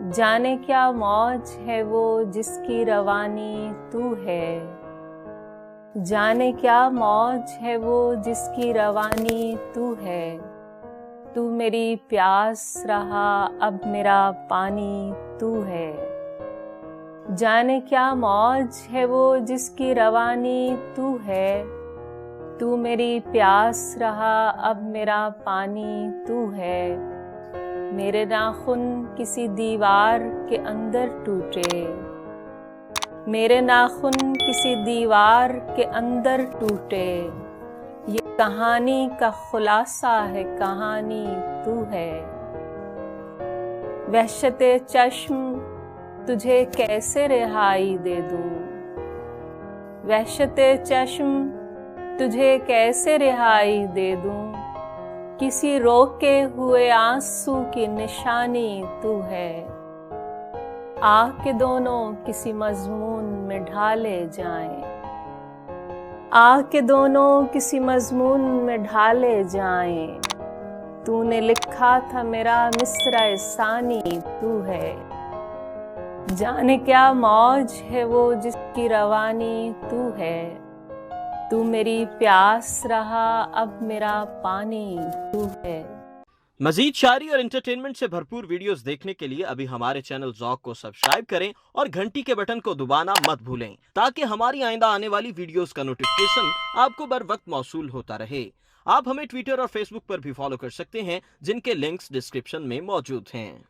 जाने क्या मौज है वो जिसकी रवानी तू है। जाने क्या मौज है वो जिसकी रवानी तू है। तू मेरी प्यास रहा अब मेरा पानी तू है। जाने क्या मौज है वो जिसकी रवानी तू है। तू मेरी प्यास रहा अब मेरा पानी तू है। मेरे नाखून किसी दीवार के अंदर टूटे। मेरे नाखून किसी दीवार के अंदर टूटे। ये कहानी का खुलासा है, कहानी तू है। वहशते चश्म तुझे कैसे रिहाई दे दूं। वहशते चश्म तुझे कैसे रिहाई दे दूं। किसी रोके हुए आंसू की निशानी तू है। आह के दोनों किसी मजमून में ढाले जाएं। आह के दोनों किसी मजमून में ढाले जाएं। तूने लिखा था मेरा मिसरा सानी तू है। जाने क्या मौज है वो जिसकी रवानी तू है। तू मेरी प्यास रहा अब मेरा पानी तू है। मजीद शायरी और एंटरटेनमेंट से भरपूर वीडियोस देखने के लिए अभी हमारे चैनल ज़ौक़ को सब्सक्राइब करें और घंटी के बटन को दबाना मत भूलें ताकि हमारी आइंदा आने वाली वीडियोस का नोटिफिकेशन आपको बर वक्त मौसूल होता रहे। आप हमें ट्विटर और फेसबुक पर भी फॉलो कर सकते हैं जिनके लिंक्स डिस्क्रिप्शन में मौजूद हैं।